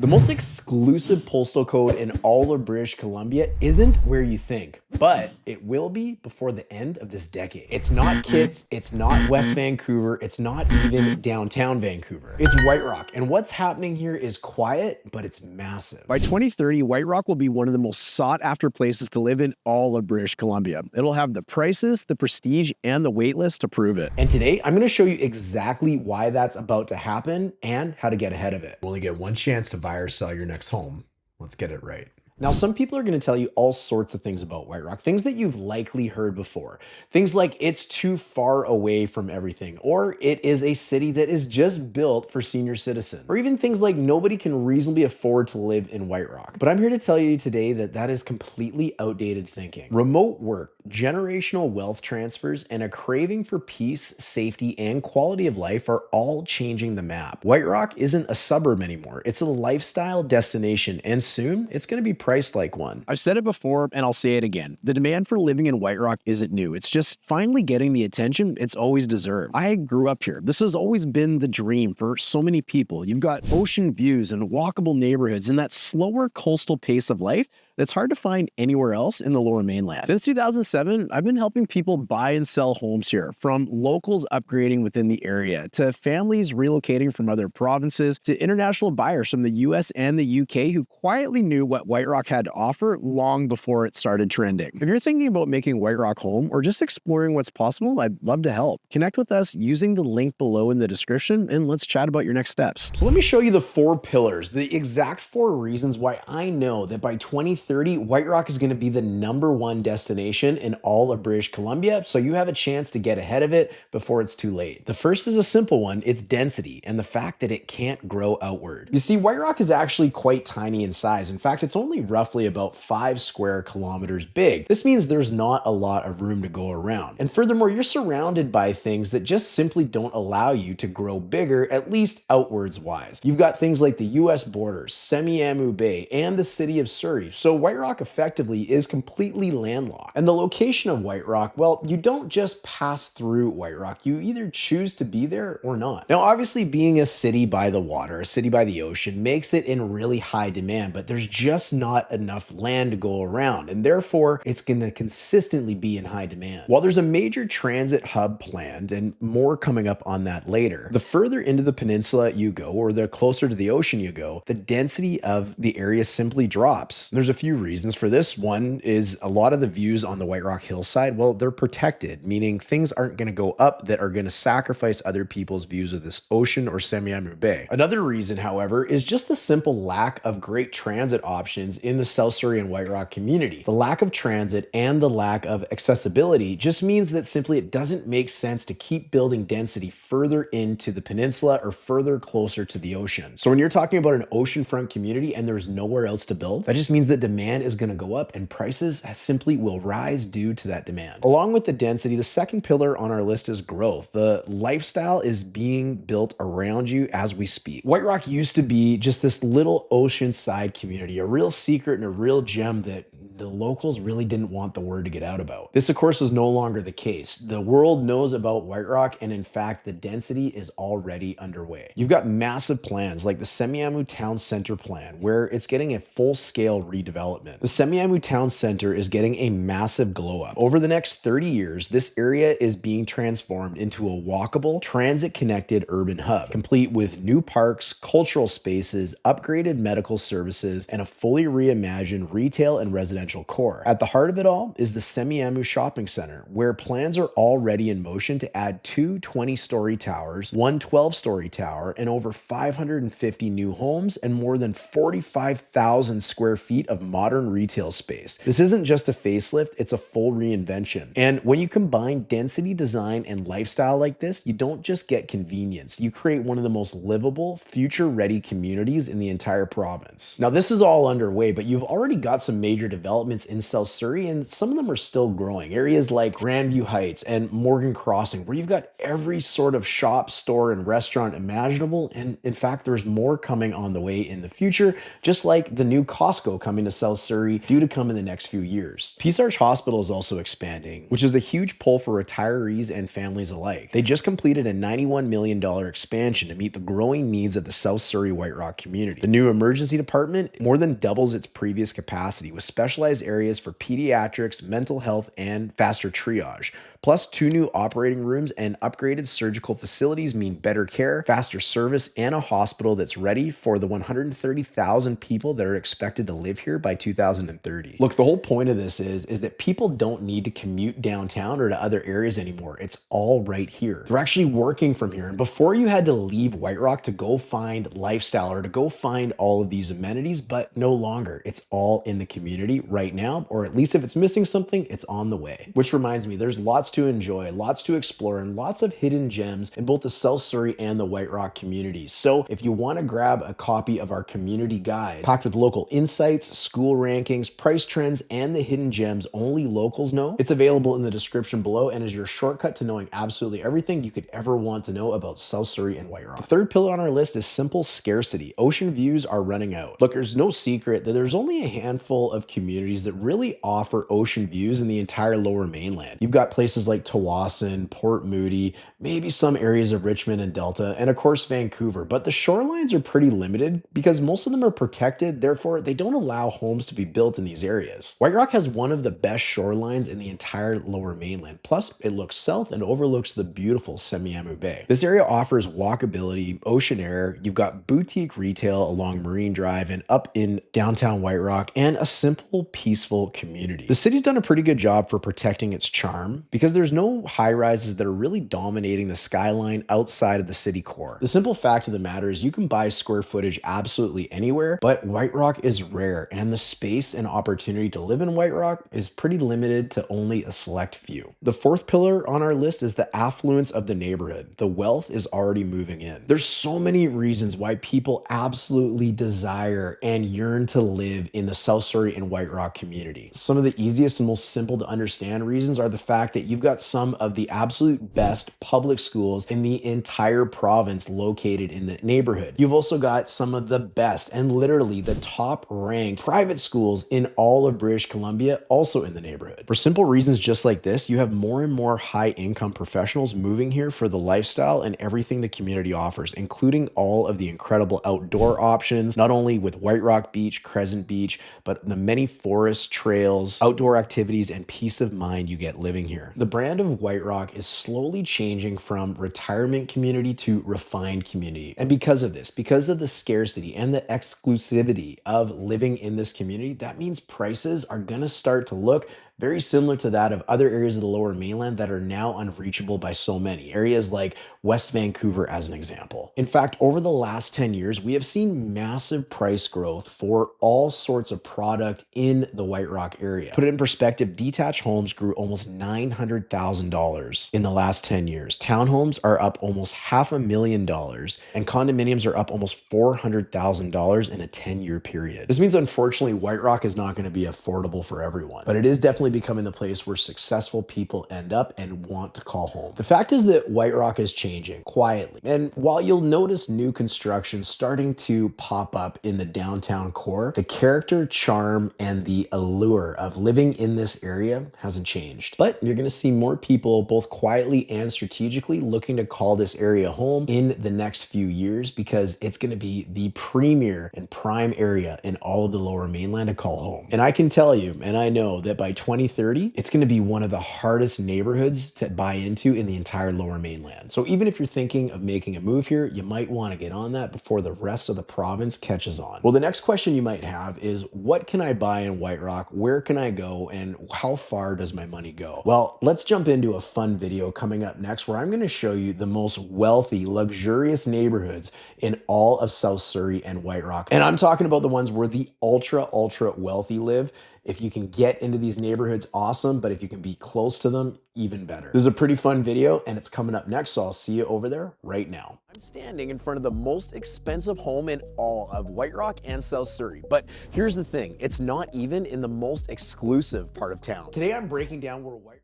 The most exclusive postal code in all of British Columbia isn't where you think, but it will be before the end of this decade. It's not Kits, it's not West Vancouver, it's not even downtown Vancouver. It's White Rock, and what's happening here is quiet, but it's massive. By 2030, White Rock will be one of the most sought-after places to live in all of British Columbia. It'll have the prices, the prestige, and the wait list to prove it. And today, I'm gonna show you exactly why that's about to happen and how to get ahead of it. You only get one chance to buy or sell your next home. Let's get it right. Now, some people are going to tell you all sorts of things about White Rock, things that you've likely heard before. Things like it's too far away from everything, or it is a city that is just built for senior citizens, or even things like nobody can reasonably afford to live in White Rock. But I'm here to tell you today that that is completely outdated thinking. Remote work, generational wealth transfers, and a craving for peace, safety, and quality of life are all changing the map. White Rock isn't a suburb anymore. It's a lifestyle destination, and soon it's going to be priced like one. I've said it before, and I'll say it again. The demand for living in White Rock isn't new. It's just finally getting the attention it's always deserved. I grew up here. This has always been the dream for so many people. You've got ocean views and walkable neighborhoods and that slower coastal pace of life that's hard to find anywhere else in the Lower Mainland. Since 2007, I've been helping people buy and sell homes here, from locals upgrading within the area, to families relocating from other provinces, to international buyers from the US and the UK who quietly knew what White Rock had to offer long before it started trending. If you're thinking about making White Rock home or just exploring what's possible, I'd love to help. Connect with us using the link below in the description, and let's chat about your next steps. So let me show you the 4 pillars, the exact 4 reasons why I know that by 2030, White Rock is going to be the #1 destination in all of British Columbia, so you have a chance to get ahead of it before it's too late. The first is a simple one. It's density and the fact that it can't grow outward. You see, White Rock is actually quite tiny in size. In fact, it's only roughly about 5 square kilometers big. This means there's not a lot of room to go around. And furthermore, you're surrounded by things that just simply don't allow you to grow bigger, at least outwards wise. You've got things like the US borders, Semiahmoo Bay, and the city of Surrey. So White Rock effectively is completely landlocked. And the location of White Rock, well, you don't just pass through White Rock. You either choose to be there or not. Now, obviously, being a city by the water, a city by the ocean, makes it in really high demand, but there's just not enough land to go around, and therefore, it's going to consistently be in high demand. While there's a major transit hub planned, and more coming up on that later, the further into the peninsula you go, or the closer to the ocean you go, the density of the area simply drops. There's a few reasons for this. One is a lot of the views on the White Rock hillside, well, they're protected, meaning things aren't going to go up that are going to sacrifice other people's views of this ocean or Semiahmoo Bay. Another reason, however, is just the simple lack of great transit options in the South Surrey and White Rock community. The lack of transit and the lack of accessibility just means that simply it doesn't make sense to keep building density further into the peninsula or further closer to the ocean. So when you're talking about an oceanfront community and there's nowhere else to build, that just means that demand is going to go up and prices simply will rise due to that demand. Along with the density, the second pillar on our list is growth. The lifestyle is being built around you as we speak. White Rock used to be just this little oceanside community, a real secret and a real gem that the locals really didn't want the word to get out about. This, of course, is no longer the case. The world knows about White Rock, and in fact, the density is already underway. You've got massive plans like the Semiahmoo Town Centre plan, where it's getting a full-scale redevelopment. The Semiahmoo Town Centre is getting a massive glow-up. Over the next 30 years, this area is being transformed into a walkable, transit-connected urban hub, complete with new parks, cultural spaces, upgraded medical services, and a fully reimagined retail and residential core. At the heart of it all is the Semiahmoo Shopping Centre, where plans are already in motion to add 2 20-story towers, 1 12-story tower, and over 550 new homes and more than 45,000 square feet of modern retail space. This isn't just a facelift, it's a full reinvention. And when you combine density, design, and lifestyle like this, you don't just get convenience. You create one of the most livable, future-ready communities in the entire province. Now, this is all underway, but you've already got some major developments developments in South Surrey, and some of them are still growing. Areas like Grandview Heights and Morgan Crossing, where you've got every sort of shop, store, and restaurant imaginable. And in fact, there's more coming on the way in the future, just like the new Costco coming to South Surrey, due to come in the next few years. Peace Arch Hospital is also expanding, which is a huge pull for retirees and families alike. They just completed a $91 million expansion to meet the growing needs of the South Surrey White Rock community. The new emergency department more than doubles its previous capacity, with specialized areas for pediatrics, mental health, and faster triage. Plus, 2 new operating rooms and upgraded surgical facilities mean better care, faster service, and a hospital that's ready for the 130,000 people that are expected to live here by 2030. Look, the whole point of this is that people don't need to commute downtown or to other areas anymore. It's all right here. They're actually working from here. And before, you had to leave White Rock to go find lifestyle or to go find all of these amenities, but no longer. It's all in the community right now, or at least if it's missing something, it's on the way. Which reminds me, there's lots to enjoy, lots to explore, and lots of hidden gems in both the South Surrey and the White Rock communities. So if you want to grab a copy of our community guide, packed with local insights, school rankings, price trends, and the hidden gems only locals know, it's available in the description below and is your shortcut to knowing absolutely everything you could ever want to know about South Surrey and White Rock. The third pillar on our list is simple scarcity. Ocean views are running out. Look, there's no secret that there's only a handful of communities that really offer ocean views in the entire Lower Mainland. You've got places like Tawasin, Port Moody, maybe some areas of Richmond and Delta, and of course Vancouver, but the shorelines are pretty limited because most of them are protected, therefore they don't allow homes to be built in these areas. White Rock has one of the best shorelines in the entire Lower Mainland, plus it looks south and overlooks the beautiful Semiahmoo Bay. This area offers walkability, ocean air, you've got boutique retail along Marine Drive and up in downtown White Rock, and a simple, peaceful community. The city's done a pretty good job for protecting its charm because there's no high-rises that are really dominating the skyline outside of the city core. The simple fact of the matter is you can buy square footage absolutely anywhere, but White Rock is rare, and the space and opportunity to live in White Rock is pretty limited to only a select few. The fourth pillar on our list is the affluence of the neighborhood. The wealth is already moving in. There's so many reasons why people absolutely desire and yearn to live in the South Surrey and White Rock community. Some of the easiest and most simple to understand reasons are the fact that you've got some of the absolute best public schools in the entire province located in the neighborhood. You've also got some of the best and literally the top ranked private schools in all of British Columbia also in the neighborhood. For simple reasons just like this, you have more and more high income professionals moving here for the lifestyle and everything the community offers, including all of the incredible outdoor options, not only with White Rock Beach, Crescent Beach, but the many forests, trails, outdoor activities, and peace of mind you get living here. The brand of White Rock is slowly changing from retirement community to refined community. And because of this, because of the scarcity and the exclusivity of living in this community, that means prices are going to start to look very similar to that of other areas of the Lower Mainland that are now unreachable by so many. Areas like West Vancouver, as an example. In fact, over the last 10 years, we have seen massive price growth for all sorts of product in the White Rock area. Put it in perspective, detached homes grew almost $900,000 in the last 10 years. Townhomes are up almost $500,000, and condominiums are up almost $400,000 in a 10-year period. This means, unfortunately, White Rock is not going to be affordable for everyone, but it is definitely becoming the place where successful people end up and want to call home. The fact is that White Rock is changing quietly, and while you'll notice new construction starting to pop up in the downtown core, the character, charm, and the allure of living in this area hasn't changed. But you're going to see more people both quietly and strategically looking to call this area home in the next few years because it's going to be the premier and prime area in all of the Lower Mainland to call home. And I can tell you, and I know that by 2030, it's going to be one of the hardest neighborhoods to buy into in the entire Lower Mainland. So even if you're thinking of making a move here, you might want to get on that before the rest of the province catches on. Well, the next question you might have is, what can I buy in White Rock? Where can I go? And how far does my money go? Well, let's jump into a fun video coming up next where I'm going to show you the most wealthy, luxurious neighborhoods in all of South Surrey and White Rock. And I'm talking about the ones where the ultra wealthy live. If you can get into these neighborhoods, awesome. But if you can be close to them, even better. This is a pretty fun video and it's coming up next. So I'll see you over there right now. I'm standing in front of the most expensive home in all of White Rock and South Surrey. But here's the thing, it's not even in the most exclusive part of town. Today I'm breaking down where White